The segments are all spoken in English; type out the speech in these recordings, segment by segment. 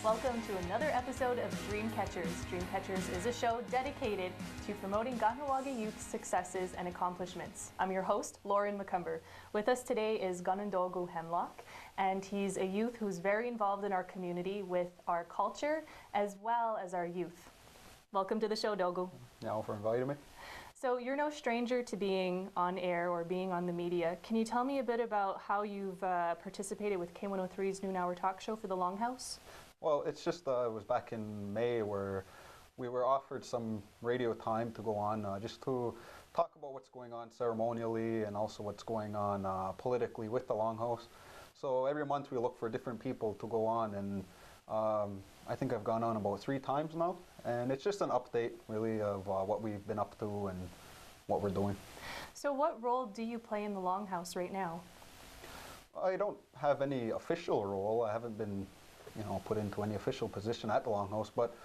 Welcome to another episode of Dreamcatchers. Dreamcatchers is a show dedicated to promoting Kahnawake youth's successes and accomplishments. I'm your host, Lauren McCumber. With us today is Ganondogu Hemlock, and he's a youth who's very involved in our community with our culture as well as our youth. Welcome to the show, Dogu. Yeah, for inviting me. So you're no stranger to being on air or being on the media. Can you tell me a bit about how you've participated with K103's Noon Hour talk show for the Longhouse? Well, it's just it was back in May where we were offered some radio time to go on just to talk about what's going on ceremonially and also what's going on politically with the Longhouse. So every month we look for different people to go on, and I think I've gone on about 3 times now, and it's just an update really of what we've been up to and what we're doing. So what role do you play in the Longhouse right now? I don't have any official role. I haven't been put into any official position at the Longhouse, but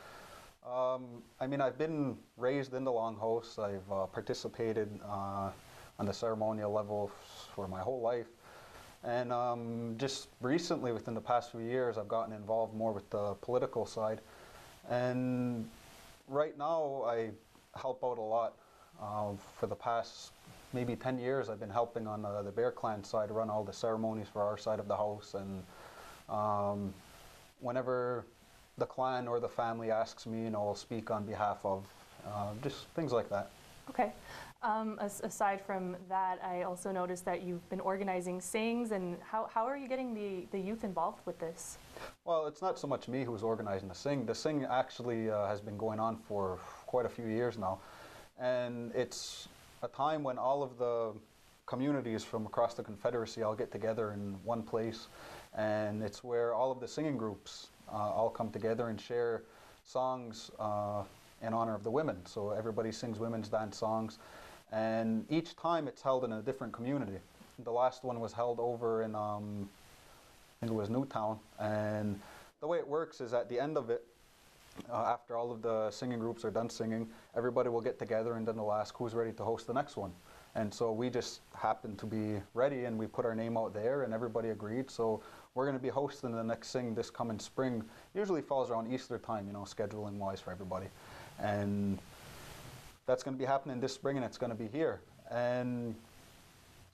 I mean, I've been raised in the Longhouse. I've participated on the ceremonial level for my whole life. And just recently, within the past few years, I've gotten involved more with the political side. And right now, I help out a lot. For the past maybe 10 years, I've been helping on the Bear Clan side, run all the ceremonies for our side of the house. And whenever the clan or the family asks me, I'll speak on behalf of just things like that. Okay. Aside from that, I also noticed that you've been organizing sings, and how are you getting the youth involved with this? Well, it's not so much me who's organizing the sing. The sing actually has been going on for quite a few years now. And it's a time when all of the communities from across the Confederacy all get together in one place. And it's where all of the singing groups all come together and share songs in honor of the women. So everybody sings women's dance songs. And each time it's held in a different community. The last one was held over in, I think it was Newtown. And the way it works is at the end of it, after all of the singing groups are done singing, everybody will get together and then they'll ask who's ready to host the next one. And so we just happened to be ready, and we put our name out there and everybody agreed. So we're going to be hosting the next sing this coming spring. Usually falls around Easter time, scheduling wise for everybody. And that's going to be happening this spring, and it's going to be here. And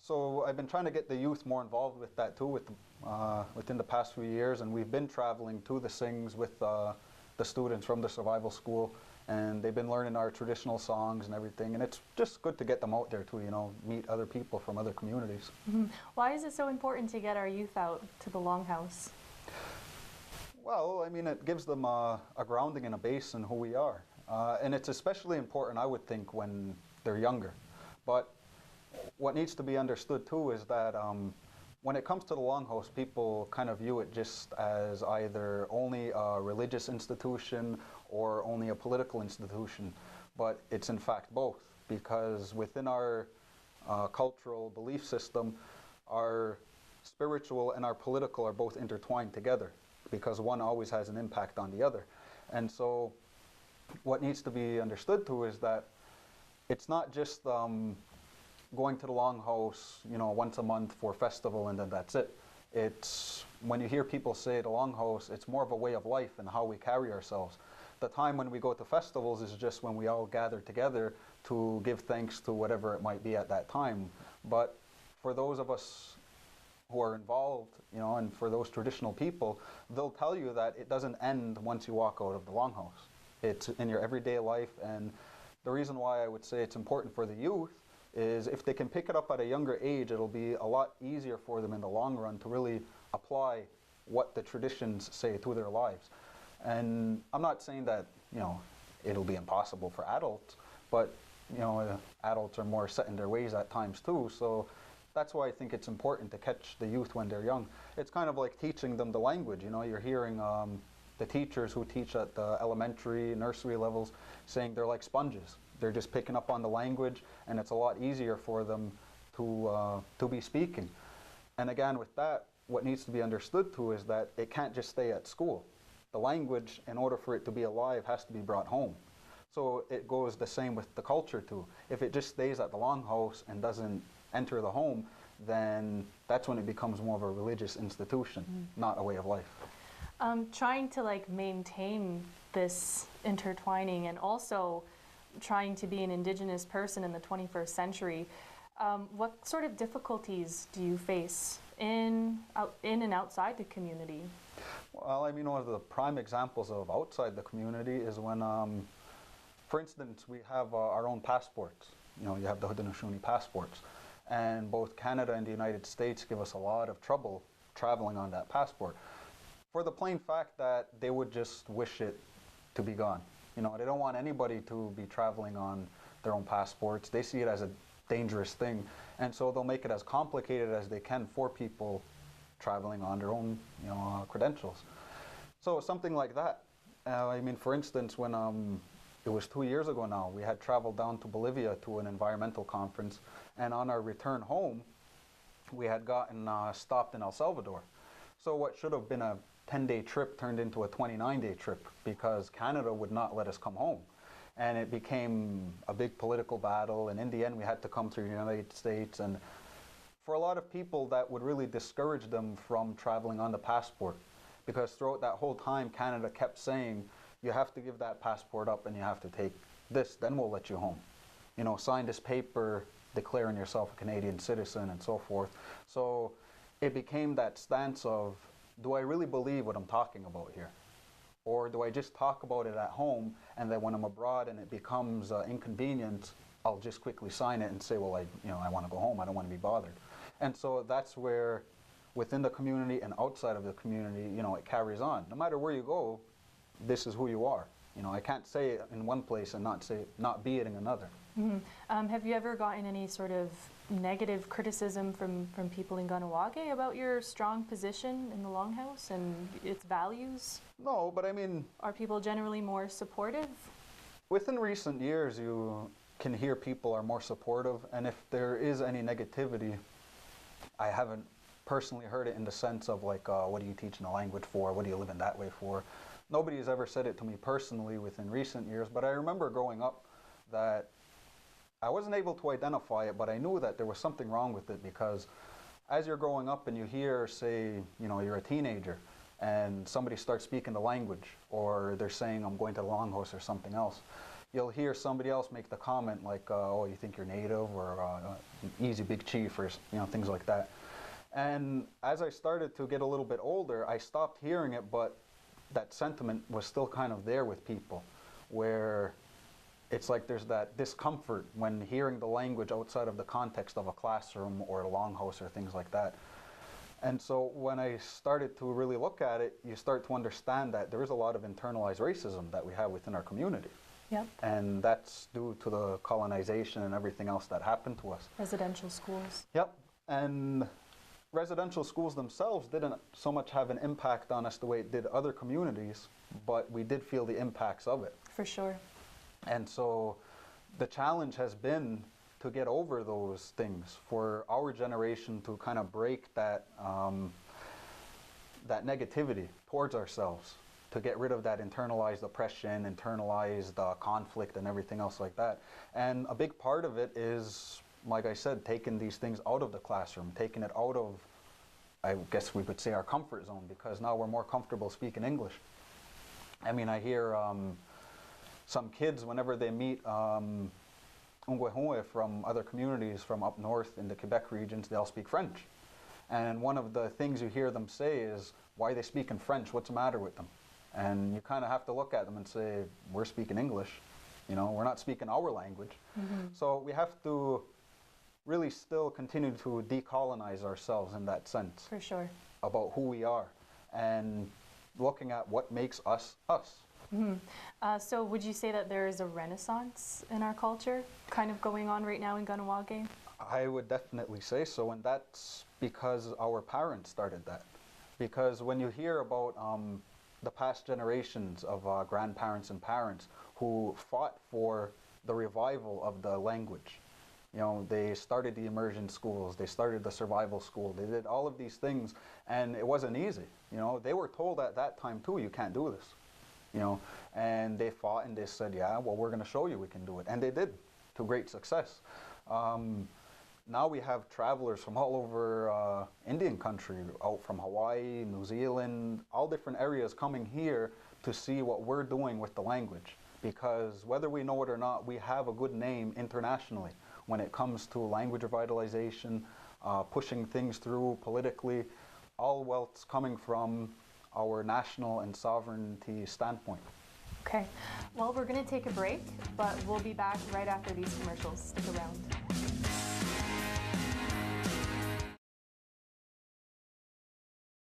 so I've been trying to get the youth more involved with that too within the past few years, and we've been traveling to the sings with the students from the survival school, and they've been learning our traditional songs and everything, and it's just good to get them out there too, meet other people from other communities. Mm-hmm. Why is it so important to get our youth out to the Longhouse? Well, I mean, it gives them a grounding and a base in who we are. And it's especially important, I would think, when they're younger. But what needs to be understood too is that when it comes to the Longhouse, people kind of view it just as either only a religious institution or only a political institution. But it's in fact both, because within our cultural belief system, our spiritual and our political are both intertwined together, because one always has an impact on the other. And so what needs to be understood too is that it's not just going to the Longhouse, once a month for festival and then that's it. It's when you hear people say the Longhouse, it's more of a way of life and how we carry ourselves. The time when we go to festivals is just when we all gather together to give thanks to whatever it might be at that time. But for those of us who are involved, and for those traditional people, they'll tell you that it doesn't end once you walk out of the Longhouse. It's in your everyday life, and the reason why I would say it's important for the youth is if they can pick it up at a younger age, it'll be a lot easier for them in the long run to really apply what the traditions say to their lives. And I'm not saying that, it'll be impossible for adults, but, adults are more set in their ways at times too, so that's why I think it's important to catch the youth when they're young. It's kind of like teaching them the language, you're hearing the teachers who teach at the elementary, nursery levels saying they're like sponges. They're just picking up on the language, and it's a lot easier for them to be speaking. And again, with that, what needs to be understood too is that it can't just stay at school. The language, in order for it to be alive, has to be brought home. So it goes the same with the culture too. If it just stays at the Longhouse and doesn't enter the home, then that's when it becomes more of a religious institution, not a way of life. Trying to like maintain this intertwining and also trying to be an Indigenous person in the 21st century, what sort of difficulties do you face in and outside the community? Well, I mean, one of the prime examples of outside the community is when, for instance, we have our own passports. You know, you have the Haudenosaunee passports. And both Canada and the United States give us a lot of trouble traveling on that passport, for the plain fact that they would just wish it to be gone. You know, they don't want anybody to be traveling on their own passports. They see it as a dangerous thing, and so they'll make it as complicated as they can for people traveling on their own, you know, credentials. So something like that. I mean, for instance, when it was 2 years ago now, we had traveled down to Bolivia to an environmental conference, and on our return home, we had gotten stopped in El Salvador. So what should have been a 10-day trip turned into a 29-day trip because Canada would not let us come home. And it became a big political battle, and in the end we had to come through the United States. And for a lot of people, that would really discourage them from traveling on the passport, because throughout that whole time Canada kept saying, you have to give that passport up and you have to take this, then we'll let you home. You know, sign this paper declaring yourself a Canadian citizen and so forth. So it became that stance of, do I really believe what I'm talking about here? Or do I just talk about it at home, and then when I'm abroad and it becomes inconvenient, I'll just quickly sign it and say, well, I want to go home, I don't want to be bothered. And so that's where, within the community and outside of the community, you know, it carries on. No matter where you go, this is who you are. You know, I can't say it in one place and not be it in another. Mm-hmm. Have you ever gotten any sort of negative criticism from people in Kahnawake about your strong position in the Longhouse and its values? No, but I mean, are people generally more supportive? Within recent years, you can hear people are more supportive, and if there is any negativity, I haven't personally heard it in the sense of like, what are you teaching the language for? What are you living that way for? Nobody has ever said it to me personally within recent years, but I remember growing up that I wasn't able to identify it, but I knew that there was something wrong with it, because as you're growing up and you hear, say, you know, you're a teenager and somebody starts speaking the language, or they're saying, I'm going to the Longhouse or something else, you'll hear somebody else make the comment like, oh, you think you're native, or easy big chief, or you know, things like that. And as I started to get a little bit older, I stopped hearing it, but that sentiment was still kind of there with people, where it's like there's that discomfort when hearing the language outside of the context of a classroom or a Longhouse or things like that. And so when I started to really look at it, you start to understand that there is a lot of internalized racism that we have within our community. Yep. And that's due to the colonization and everything else that happened to us. Residential schools. Yep. And residential schools themselves didn't so much have an impact on us the way it did other communities, but we did feel the impacts of it. For sure. And so the challenge has been to get over those things, for our generation to kind of break that that negativity towards ourselves, to get rid of that internalized oppression, internalized conflict and everything else like that. And a big part of it is, like I said, taking these things out of the classroom, taking it out of, I guess we would say, our comfort zone, because now we're more comfortable speaking English. I mean, I hear some kids, whenever they meet Ungwehue from other communities from up north in the Quebec regions, they all speak French. And one of the things you hear them say is, why are they speaking French? What's the matter with them? And you kind of have to look at them and say, we're speaking English. You know, we're not speaking our language. Mm-hmm. So we have to really still continue to decolonize ourselves in that sense. For sure. About who we are and looking at what makes us us. Mm-hmm. So would you say that there is a renaissance in our culture kind of going on right now in Kahnawake? I would definitely say so, and that's because our parents started that. Because when you hear about the past generations of grandparents and parents who fought for the revival of the language, you know, they started the immersion schools, they started the survival school, they did all of these things, and it wasn't easy. You know, they were told at that time too, you can't do this. You know, and they fought and they said, yeah, well, we're going to show you we can do it. And they did, to great success. now we have travelers from all over Indian country, out from Hawaii, New Zealand, all different areas coming here to see what we're doing with the language. Because whether we know it or not, we have a good name internationally when it comes to language revitalization, pushing things through politically, all while it's coming from our national and sovereignty standpoint. Okay, well, we're going to take a break, but we'll be back right after these commercials. Stick around.